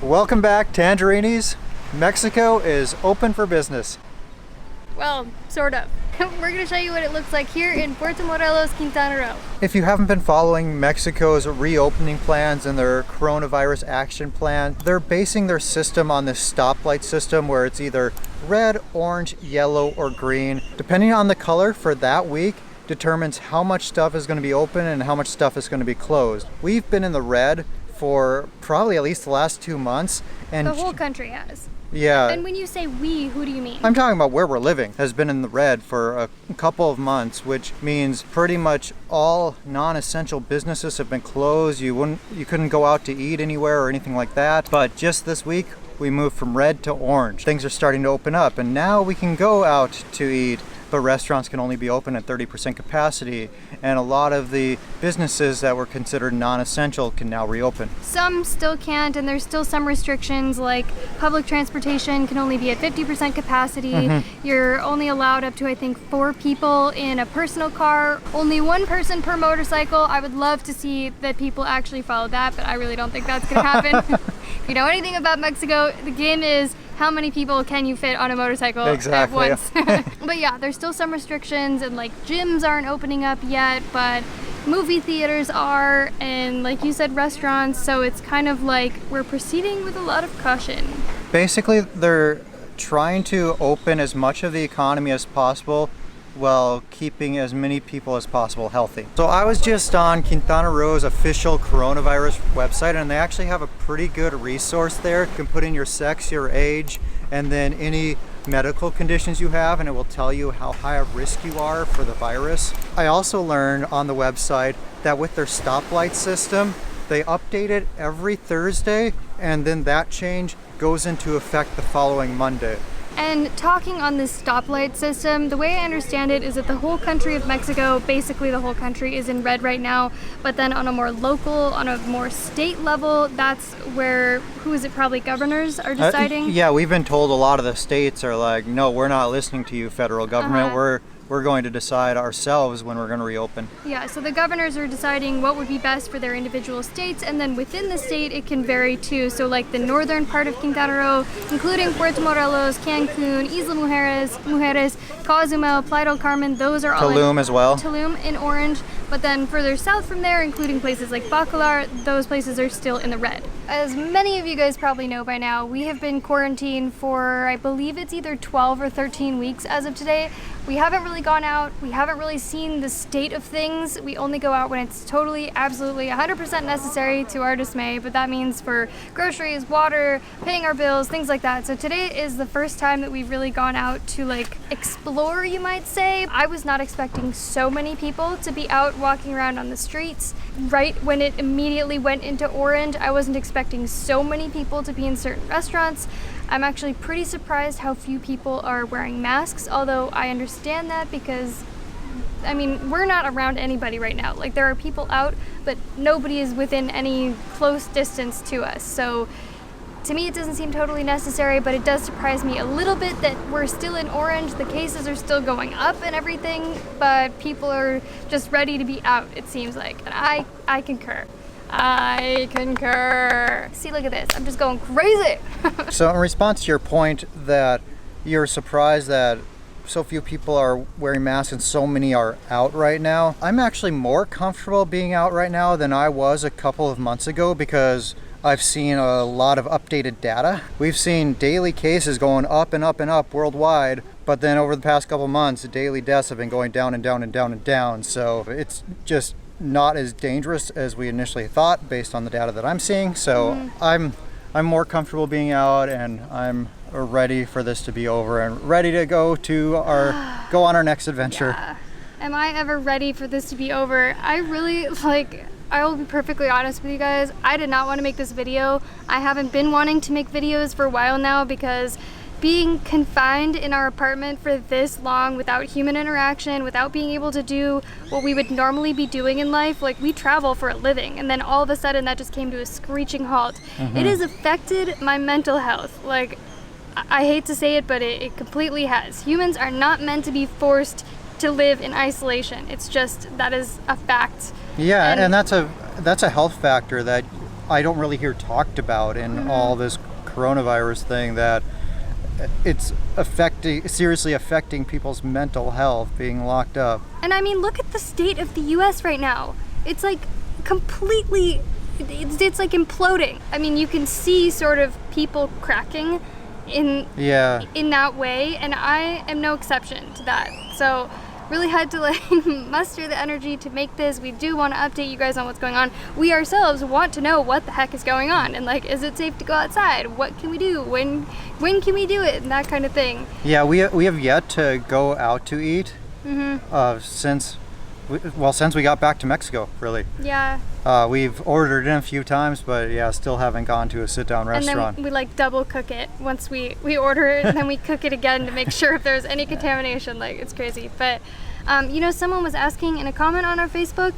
Welcome back, Tangerines. Mexico is open for business. Well, sort of. We're gonna show you what it looks like here in Puerto Morelos, Quintana Roo. If you haven't been following Mexico's reopening plans and their coronavirus action plan, they're basing their system on this stoplight system where it's either red, orange, yellow, or green. Depending on the color for that week determines how much stuff is going to be open and how much stuff is going to be closed. We've been in the red for probably at least the last 2 months. And the whole country has. Yeah. And when you say we, who do you mean? I'm talking about where we're living has been in the red for a couple of months, which means pretty much all non-essential businesses have been closed. You couldn't go out to eat anywhere or anything like that. But just this week, we moved from red to orange. Things are starting to open up, and now we can go out to eat, but restaurants can only be open at 30% capacity, and a lot of the businesses that were considered non-essential can now reopen. Some still can't, and there's still some restrictions, like public transportation can only be at 50% capacity. You're only allowed up to, I think, 4 people in a personal car, only 1 person per motorcycle. I would love to see that people actually follow that, but I really don't think that's gonna happen. If you know anything about Mexico, the game is how many people can you fit on a motorcycle at once? But yeah, there's still some restrictions, and like gyms aren't opening up yet, but movie theaters are, and like you said, restaurants, so it's kind of like we're proceeding with a lot of caution. Basically, they're trying to open as much of the economy as possible while keeping as many people as possible healthy. So I was just on Quintana Roo's official coronavirus website, and they actually have a pretty good resource there. You can put in your sex, your age, and then any medical conditions you have, and it will tell you how high a risk you are for the virus. I also learned on the website that with their stoplight system, they update it every Thursday, and then that change goes into effect the following Monday. And talking on this stoplight system, the way I understand it is that the whole country of Mexico, basically the whole country, is in red right now, but then on a more local, on a more state level, that's where, who is it, probably governors are deciding? Yeah, we've been told a lot of the states are like, no, we're not listening to you, federal government. We're going to decide ourselves when we're going to reopen. Yeah, so the governors are deciding what would be best for their individual states, and then within the state it can vary too. So like the northern part of Quintana Roo, including Puerto Morelos, Cancun, Isla Mujeres, Cozumel, Playa del Carmen, those are all Tulum as well. Tulum in orange, but then further south from there, including places like Bacalar, those places are still in the red. As many of you guys probably know by now, we have been quarantined for, I believe it's either 12 or 13 weeks as of today. We haven't really gone out, we haven't really seen the state of things. We only go out when it's totally, absolutely 100% necessary, to our dismay, but that means for groceries, water, paying our bills, things like that. So today is the first time that we've really gone out to like explore, you might say. I was not expecting so many people to be out walking around on the streets. Right when it immediately went into orange, I wasn't expecting so many people to be in certain restaurants. I'm actually pretty surprised how few people are wearing masks, although I understand that because, I mean, we're not around anybody right now. Like, there are people out, but nobody is within any close distance to us. So to me, it doesn't seem totally necessary, but it does surprise me a little bit that we're still in orange. The cases are still going up and everything, but people are just ready to be out, it seems like. And I concur. I concur. See, look at this. I'm just going crazy. So in response to your point that you're surprised that so few people are wearing masks and so many are out right now, I'm actually more comfortable being out right now than I was a couple of months ago because I've seen a lot of updated data. We've seen daily cases going up and up and up worldwide, but then over the past couple of months, the daily deaths have been going down and down and down and down. So it's just not as dangerous as we initially thought based on the data that I'm seeing. So I'm more comfortable being out, and I'm ready for this to be over and ready to go on our next adventure. Yeah. Am I ever ready for this to be over? I will be perfectly honest with you guys. I did not want to make this video. I haven't been wanting to make videos for a while now because being confined in our apartment for this long without human interaction, without being able to do what we would normally be doing in life, like we travel for a living, and then all of a sudden that just came to a screeching halt. It has affected my mental health. Like, I hate to say it, but it completely has. Humans are not meant to be forced to live in isolation. It's just, that is a fact. Yeah, and that's a health factor that I don't really hear talked about in all this coronavirus thing, that it's seriously affecting people's mental health, being locked up. And I mean, look at the state of the US right now. It's like completely, it's like imploding. I mean, you can see sort of people cracking in that way, and I am no exception to that. So really had to like muster the energy to make this. We do want to update you guys on what's going on. We ourselves want to know what the heck is going on, and like, is it safe to go outside? What can we do? When can we do it? And that kind of thing. Yeah, we have yet to go out to eat since we got back to Mexico, really. Yeah. We've ordered in a few times, but yeah, still haven't gone to a sit-down restaurant. And then we like double cook it. Once we order it, and then we cook it again to make sure if there's any contamination. Like, it's crazy. But you know, someone was asking in a comment on our Facebook,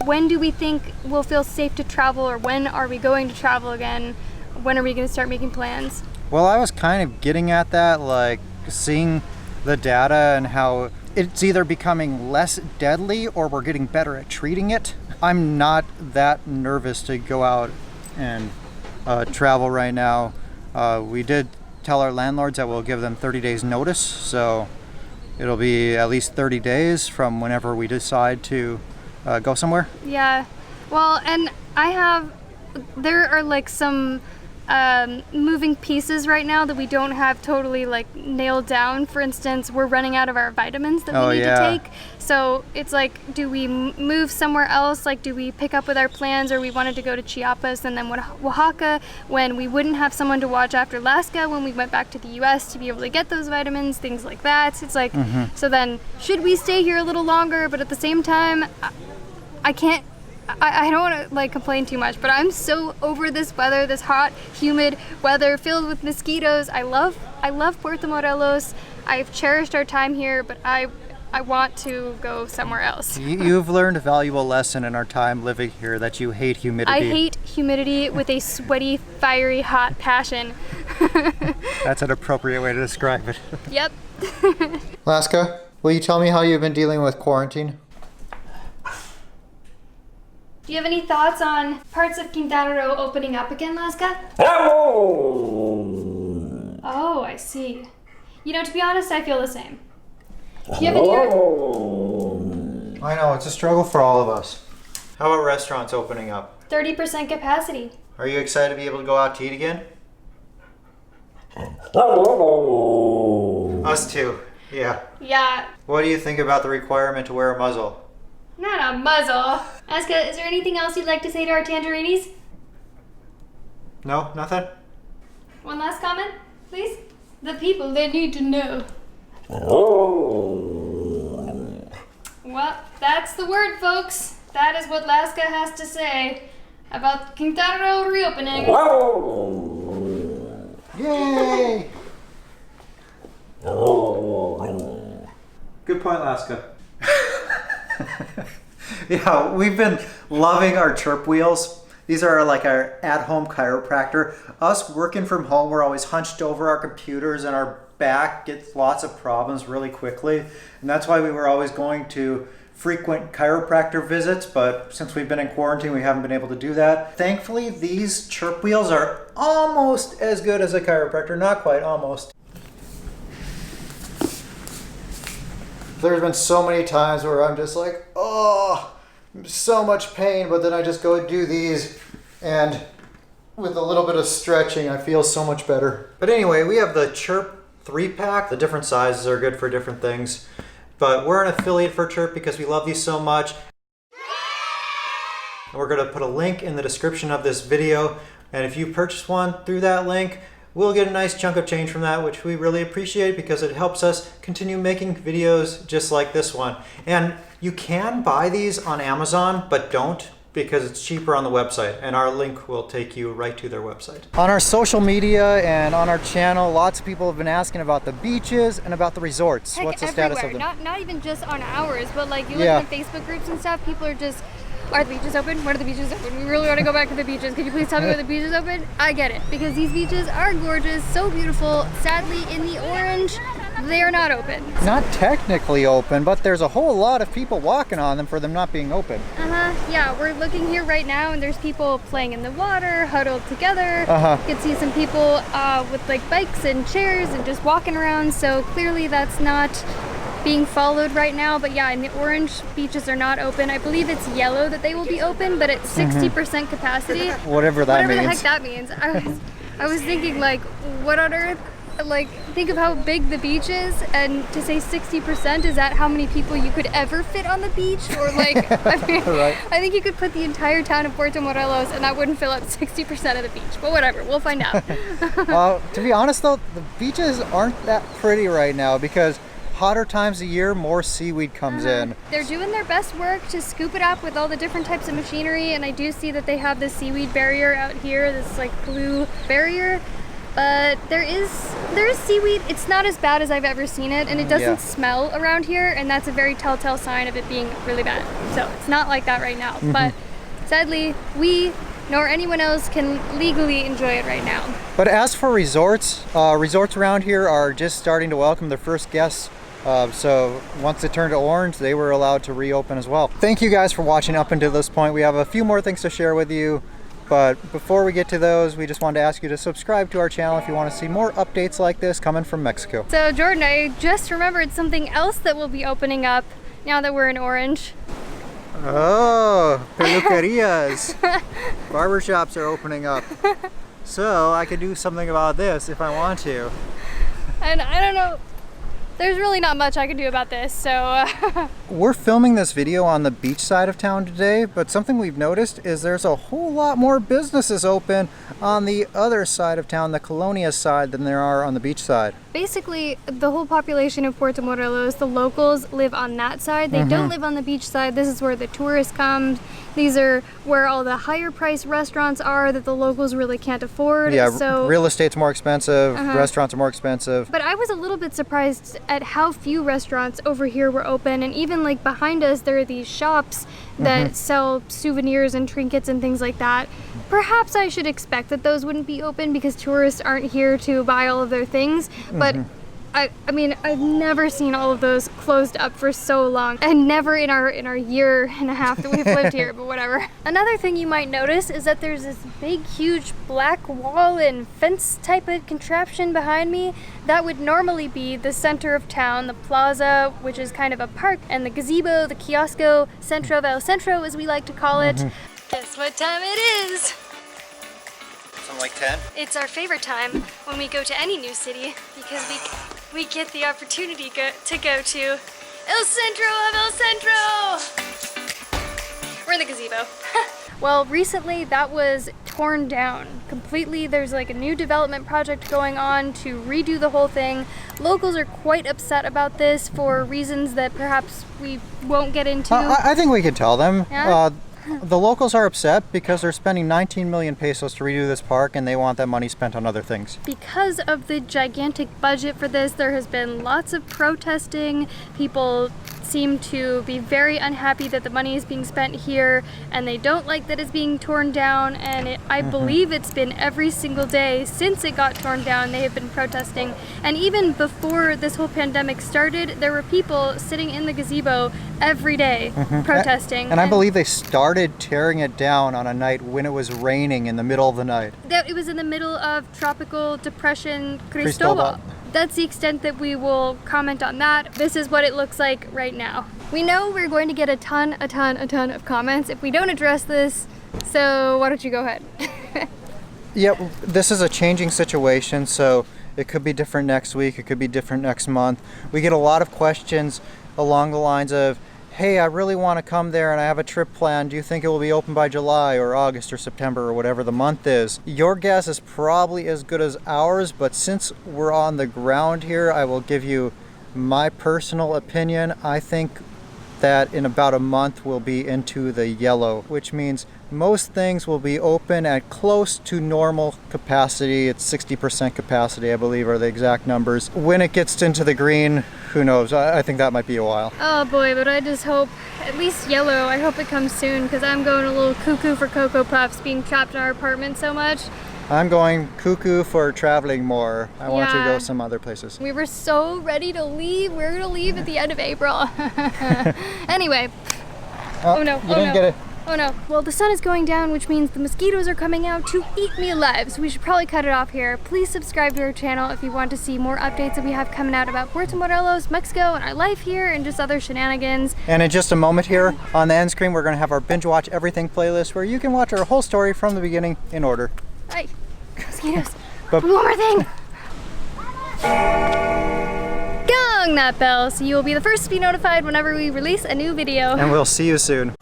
when do we think we'll feel safe to travel, or when are we going to travel again? When are we going to start making plans? Well, I was kind of getting at that, like seeing the data and how it's either becoming less deadly or we're getting better at treating it. I'm not that nervous to go out and travel right now. We did tell our landlords that we'll give them 30 days notice, so it'll be at least 30 days from whenever we decide to go somewhere. Yeah, well, and there are like some moving pieces right now that we don't have totally like nailed down. For instance, we're running out of our vitamins that we need to take. So it's like, do we move somewhere else? Like, do we pick up with our plans, or we wanted to go to Chiapas and then Oaxaca when we wouldn't have someone to watch after Alaska when we went back to the US to be able to get those vitamins, things like that. It's like, so then should we stay here a little longer? But at the same time, I don't want to like complain too much, but I'm so over this weather, this hot, humid weather filled with mosquitoes. I love Puerto Morelos. I've cherished our time here, but I want to go somewhere else. You've learned a valuable lesson in our time living here, that you hate humidity. I hate humidity with a sweaty, fiery, hot passion. That's an appropriate way to describe it. Yep. Alaska, will you tell me how you've been dealing with quarantine? Do you have any thoughts on parts of Quintana Roo opening up again, Laska? Oh, I see. You know, to be honest, I feel the same. You haven't heard... I know, it's a struggle for all of us. How about restaurants opening up? 30% capacity. Are you excited to be able to go out to eat again? Us too, yeah. Yeah. What do you think about the requirement to wear a muzzle? Not a muzzle. Aska, is there anything else you'd like to say to our Tangerinis? No, nothing? One last comment, please? The people, they need to know. Well, that's the word, folks. That is what Laska has to say about Quintana Roo reopening. Yay! Good point, Laska. Yeah, we've been loving our chirp wheels. These are like our at-home chiropractor. Us working from home, we're always hunched over our computers and our back gets lots of problems really quickly. And that's why we were always going to frequent chiropractor visits, but since we've been in quarantine, we haven't been able to do that. Thankfully, these chirp wheels are almost as good as a chiropractor. Not quite, almost. There's been so many times where I'm just like, oh, so much pain, but then I just go do these, and with a little bit of stretching, I feel so much better. But anyway, we have the Chirp 3-pack. The different sizes are good for different things, but we're an affiliate for Chirp because we love these so much. And we're gonna put a link in the description of this video, and if you purchase one through that link, we'll get a nice chunk of change from that, which we really appreciate because it helps us continue making videos just like this one. And you can buy these on Amazon, but don't, because it's cheaper on the website, and our link will take you right to their website. On our social media and on our channel, lots of people have been asking about the beaches and about the resorts. Heck, what's the everywhere. status of them? Not even just on ours, but like you look at the Facebook groups and stuff, people are just, are the beaches open? When are the beaches open? We really want to go back to the beaches. Could you please tell me where the beaches open? I get it, because these beaches are gorgeous, so beautiful. Sadly, in the orange, they are not open. Not technically open, but there's a whole lot of people walking on them for them not being open. Yeah, we're looking here right now and there's people playing in the water, huddled together. You can see some people with like bikes and chairs and just walking around, so clearly that's not being followed right now. But yeah, in the orange, beaches are not open. I believe it's yellow that they will be open, but it's 60% capacity. Whatever that means. Whatever the heck that means. I was thinking, like, what on earth? Like, think of how big the beach is, and to say 60%, is that how many people you could ever fit on the beach? Or like, I mean, Right. I think you could put the entire town of Puerto Morelos and that wouldn't fill up 60% of the beach. But whatever, we'll find out. To be honest though, the beaches aren't that pretty right now because hotter times of year, more seaweed comes in. They're doing their best work to scoop it up with all the different types of machinery, and I do see that they have this seaweed barrier out here, this like blue barrier. But there is seaweed. It's not as bad as I've ever seen it, and it doesn't smell around here, and that's a very telltale sign of it being really bad. So it's not like that right now. But sadly, we nor anyone else can legally enjoy it right now. But as for resorts, resorts around here are just starting to welcome their first guests. So once it turned to orange, they were allowed to reopen as well. Thank you guys for watching up until this point. We have a few more things to share with you. But before we get to those, we just wanted to ask you to subscribe to our channel if you want to see more updates like this coming from Mexico. So Jordan, I just remembered something else that will be opening up now that we're in orange. Oh, peluquerias. Barbershops are opening up. So I could do something about this if I want to. And I don't know, there's really not much I can do about this, so... We're filming this video on the beach side of town today, but something we've noticed is there's a whole lot more businesses open on the other side of town, the Colonia side, than there are on the beach side. Basically, the whole population of Puerto Morelos, the locals, live on that side. They don't live on the beach side. This is where the tourists come. These are where all the higher price restaurants are that the locals really can't afford. Yeah, so real estate's more expensive, restaurants are more expensive. But I was a little bit surprised at how few restaurants over here were open, and even like behind us there are these shops that sell souvenirs and trinkets and things like that. Perhaps I should expect that those wouldn't be open because tourists aren't here to buy all of their things, but I mean, I've never seen all of those closed up for so long, and never in our year and a half that we've lived here, but whatever. Another thing you might notice is that there's this big, huge black wall and fence type of contraption behind me. That would normally be the center of town, the Plaza, which is kind of a park, and the gazebo, the kiosco, Centro del Centro, as we like to call it. Guess what time it is? Something like 10? It's our favorite time when we go to any new city because we get the opportunity to go to El Centro of El Centro! We're in the gazebo. Well, recently that was torn down completely. There's like a new development project going on to redo the whole thing. Locals are quite upset about this for reasons that perhaps we won't get into. I think we could tell them. Yeah? The locals are upset because they're spending 19 million pesos to redo this park and they want that money spent on other things. Because of the gigantic budget for this, there has been lots of protesting. People seem to be very unhappy that the money is being spent here, and they don't like that it's being torn down, and I believe it's been every single day since it got torn down they have been protesting. And even before this whole pandemic started, there were people sitting in the gazebo every day protesting. And I believe they started tearing it down on a night when it was raining in the middle of the night. It was in the middle of tropical depression Cristobal. That's the extent that we will comment on that. This is what it looks like right now. We know we're going to get a ton of comments if we don't address this, so why don't you go ahead? Yeah, this is a changing situation, so it could be different next week, it could be different next month. We get a lot of questions along the lines of, hey, I really want to come there and I have a trip planned. Do you think it will be open by July or August or September or whatever the month is? Your guess is probably as good as ours, but since we're on the ground here, I will give you my personal opinion. I think that in about a month we'll be into the yellow, which means most things will be open at close to normal capacity. It's 60% capacity, I believe, are the exact numbers. When it gets into the green, who knows? I think that might be a while. Oh boy, but I just hope, at least yellow, I hope it comes soon, because I'm going a little cuckoo for Cocoa Puffs being trapped in our apartment so much. I'm going cuckoo for traveling more. I want to go some other places. We were so ready to leave. We're gonna leave at the end of April. Anyway. Oh no! You didn't get it. Oh no. Well, the sun is going down, which means the mosquitoes are coming out to eat me alive, so we should probably cut it off here. Please subscribe to our channel if you want to see more updates that we have coming out about Puerto Morelos, Mexico, and our life here, and just other shenanigans. And in just a moment here, on the end screen, we're gonna have our Binge Watch Everything playlist where you can watch our whole story from the beginning in order. Hey, mosquitoes. But One more thing. Gong that bell so you will be the first to be notified whenever we release a new video. and we'll see you soon.